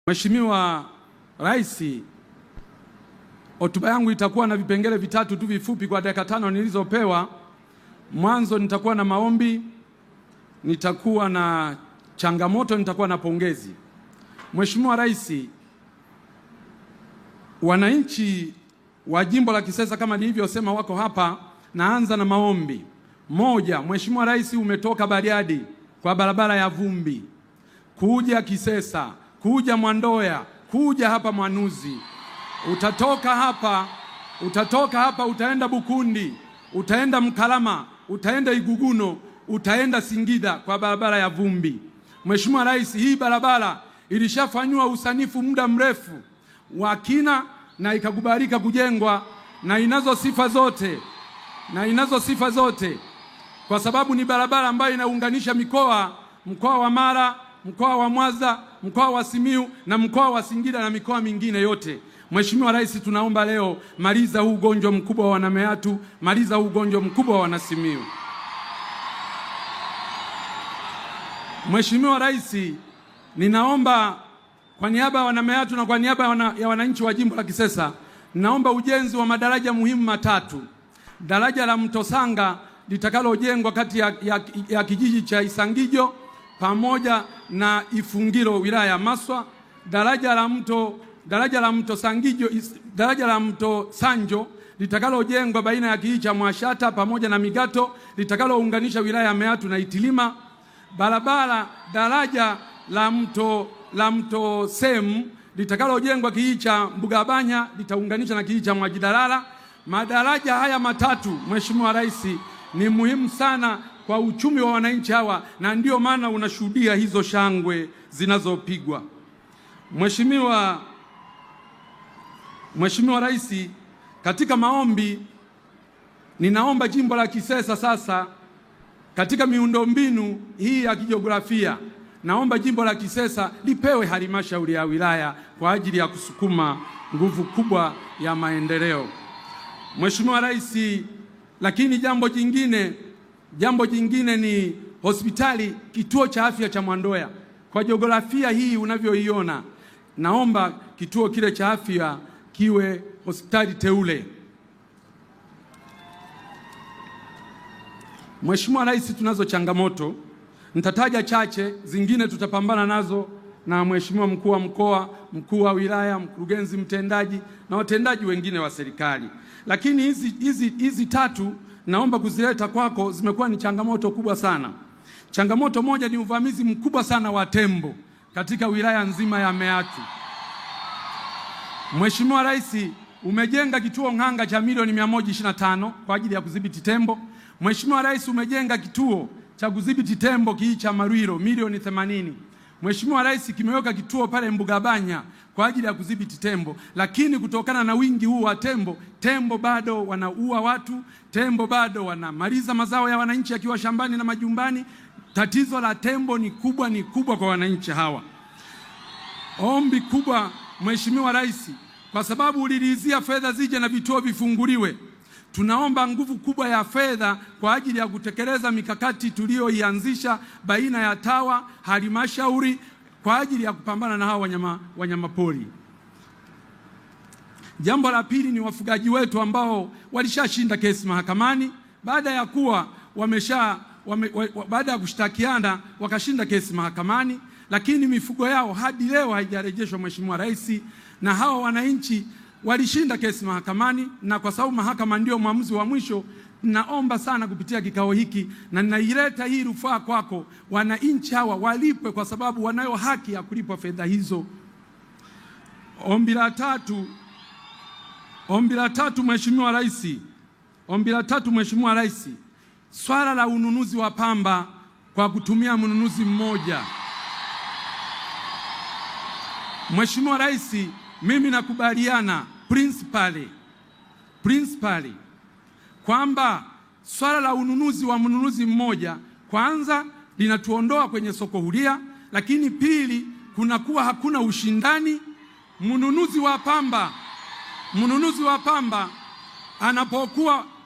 Mheshimiwa Rais, hotuba yangu itakuwa na vipengele vitatu tu vifupi kwa dakika 5 nilizopewa. Mwanzo nitakuwa na maombi, nitakuwa na changamoto, nitakuwa na pongezi. Mheshimiwa Rais, wananchi wa jimbo la Kisesa kama nilivyosema wako hapa. Naanza na maombi. Moja, Mheshimiwa Rais, umetoka Bariadi kwa barabara ya vumbi kuja Kisesa, kuja Mwandoya, kuja hapa Mwanuzi. Utatoka hapa utaenda Bukundi, utaenda Mkalama, utaenda Iguguno, utaenda Singida kwa barabara ya vumbi. Mheshimiwa Rais, hii barabara ilishafanywa usanifu muda mrefu wa kina na ikakubalika kujengwa na inazo sifa zote kwa sababu ni barabara ambayo inaunganisha mkoa wa Mara, mkoa wa Mwanza, mkoa wa Simiyu na mkoa wa Singida na mikoa mingine yote. Mheshimiwa Rais, tunaomba leo maliza huu ugonjwa mkubwa wa Wanameatu, maliza huu ugonjwa mkubwa wa Wanasimiyu. Mheshimiwa Rais, ninaomba kwa niaba ya Wanameatu na kwa niaba ya wananchi wa jimbo la Kisesa, naomba ujenzi wa madaraja muhimu 3. Daraja la Mto Sanga litakalojengwa kati ya kijiji cha Isangijo pamoja na Ifungiro wilaya ya Maswa. Daraja la Mto Sanjo litakalojengwa baina ya kijiji cha Mwashata pamoja na Migato litakalounganisha wilaya ya Meatu na Itilima. Daraja la Mto Semu litakalojengwa kijiji cha Mbugabanya litaunganisha na kijiji cha Mwajidalala. Madaraja haya 3, Mheshimiwa Rais, ni muhimu sana kwa uchumi wa wananchi hawa na ndio maana unashuhudia hizo shangwe zinazopigwa. Mheshimiwa Rais, katika maombi ninaomba jimbo la Kisesa sasa katika miundombinu hii ya kijiografia, naomba jimbo la Kisesa lipewe halmashauri ya wilaya kwa ajili ya kusukuma nguvu kubwa ya maendeleo. Mheshimiwa Rais, lakini jambo jingine ni hospitali, kituo cha afya cha Mwandoya. Kwa jiografia hii unavyoiona, naomba kituo kile cha afya kiwe hospitali teule. Mheshimiwa Rais, tunazo changamoto, nitataja chache, zingine tutapambana nazo na Mheshimiwa mkuu wa mkoa, mkuu wa wilaya, mkurugenzi mtendaji na watendaji wengine wa serikali. Lakini hizi 3 naomba kuzileta kwako, zimekuwa ni changamoto kubwa sana. Changamoto moja ni uvamizi mkubwa sana wa tembo katika wilaya nzima ya Meatu. Mheshimiwa Rais, umejenga kituo Ng'anga cha milioni 125 kwa ajili ya kudhibiti tembo. Mheshimiwa Rais, umejenga kituo cha kudhibiti tembo kijiji cha Marwiro milioni 80. Mheshimiwa Rais, kimeweka kituo pale Mbugabanya kwa ajili ya kudhibiti tembo, lakini kutokana na wingi huu wa tembo bado wanaua watu, tembo bado wanamaliza mazao ya wananchi yakiwa shambani na majumbani. Tatizo la tembo ni kubwa kwa wananchi hawa. Ombi kubwa Mheshimiwa Rais, kwa sababu uliridhia fedha zije na vituo vifunguliwe, tunaomba nguvu kubwa ya fedha kwa ajili ya kutekeleza mikakati tuliyoianzisha baina ya TAWA, halmashauri kwa ajili ya kupambana na hawa wanyama pori. Jambo la pili ni wafugaji wetu ambao walishashinda kesi mahakamani baada ya kushtakiana wakashinda kesi mahakamani, lakini mifugo yao hadi leo haijarejeshwa Mheshimiwa Rais, na hawa wananchi walishinda kesi mahakamani, na kwa sababu mahakama ndio mwamuzi wa mwisho, naomba sana kupitia kikao hiki na ninaileta hii rufaa kwako, wananchi hawa walipwe kwa sababu wanayo haki ya kulipwa fedha hizo. Ombi la tatu Mheshimiwa Rais, swala la ununuzi wa pamba kwa kutumia mnunuzi mmoja. Mheshimiwa Rais, mimi nakubaliana principally kwamba swala la ununuzi wa mnunuzi mmoja kwanza linatuondoa kwenye soko huria, lakini pili kunakuwa hakuna ushindani. Mnunuzi wa pamba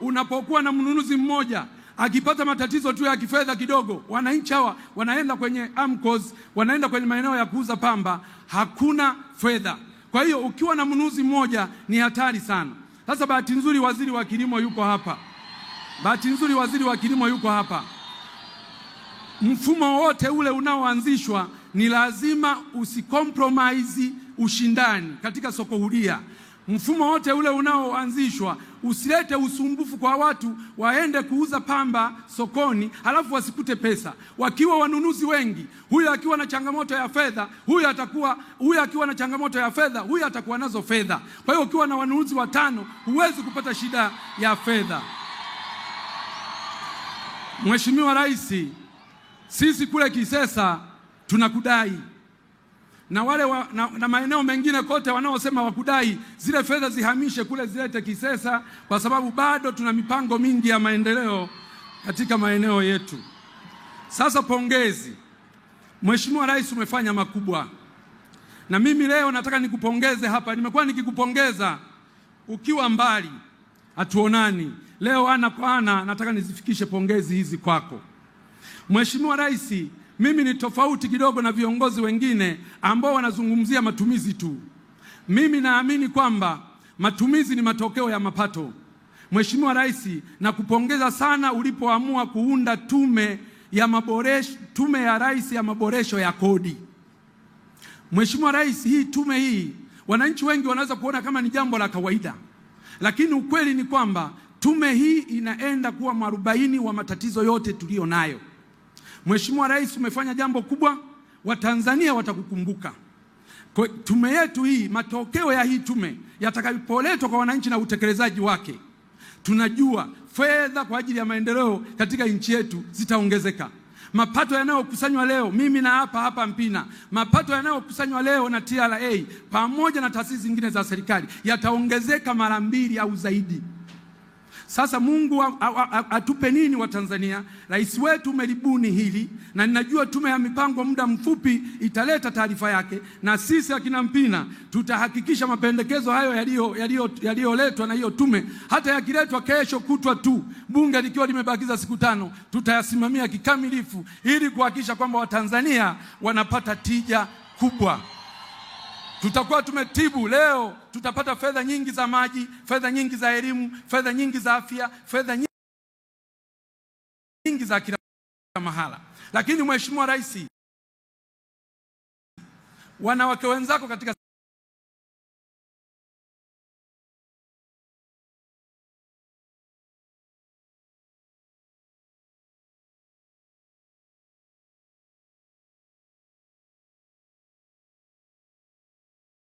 unapokuwa na mnunuzi mmoja akipata matatizo tu ya kifedha kidogo, wananchi hawa wanaenda kwenye AMCOS, wanaenda kwenye maeneo ya kuuza pamba, hakuna fedha. Kwa hiyo ukiwa na mnunuzi mmoja ni hatari sana. Sasa bahati nzuri waziri wa kilimo yuko hapa. Bahati nzuri waziri wa kilimo yuko hapa. Mfumo wote ule unaoanzishwa ni lazima usikompromise ushindani katika soko huria. Mfumo wote ule unaoanzishwa usilete usumbufu kwa watu waende kuuza pamba sokoni halafu wasikute pesa. Wakiwa wanunuzi wengi, huyu akiwa na changamoto ya fedha, huyu akiwa na changamoto ya fedha, huyu atakuwa nazo fedha. Kwa hiyo ukiwa na wanunuzi watano, huwezi kupata shida ya fedha. Mheshimiwa Rais, sisi kule Kisesa tunakudai. Na wale na maeneo mengine kote wanaosema wakudai, zile fedha zihamishe kule zilete Kisesa, kwa sababu bado tuna mipango mingi ya maendeleo katika maeneo yetu. Sasa pongezi. Mheshimiwa Rais, umefanya makubwa. Na mimi leo nataka nikupongeze hapa. Nimekuwa nikikupongeza ukiwa mbali, hatuonani. Leo ana kwa ana nataka nizifikishe pongezi hizi kwako. Mheshimiwa Rais, mimi ni tofauti kidogo na viongozi wengine ambao wanazungumzia matumizi tu. Mimi naamini kwamba matumizi ni matokeo ya mapato. Mheshimiwa Rais, nakupongeza sana ulipoamua kuunda tume ya Rais ya maboresho ya kodi. Mheshimiwa Rais, hii tume hii wananchi wengi wanaweza kuona kama ni jambo la kawaida, lakini ukweli ni kwamba tume hii inaenda kuwa mwarobaini wa matatizo yote tulio nayo. Mheshimiwa Rais, umefanya jambo kubwa, Watanzania watakukumbuka. Kwa tume yetu hii, matokeo ya hii tume yatakapoletwa kwa wananchi na utekelezaji wake, tunajua fedha kwa ajili ya maendeleo katika nchi yetu zitaongezeka. Mapato yanayokusanywa leo, mimi na hapa Mpina, mapato yanayokusanywa leo na TRA pamoja na taasisi zingine za serikali yataongezeka mara 2 au zaidi. Sasa Mungu atupe nini wa Tanzania? Rais wetu umelibuni hili, na ninajua tume ya mipango muda mfupi italeta taarifa yake, na sisi akina Mpina tutahakikisha mapendekezo hayo yaliyoletwa na hiyo tume, hata yakiletwa kesho kutwa tu, bunge likiwa limebakiza siku 5, tutayasimamia kikamilifu ili kuhakikisha kwamba Watanzania wanapata tija kubwa. Tutakuwa tumetibu leo, tutapata fedha nyingi za maji, fedha nyingi za elimu, fedha nyingi za afya, fedha nyingi za kila mahala. Lakini Mheshimiwa Rais, wanawake wenzako katika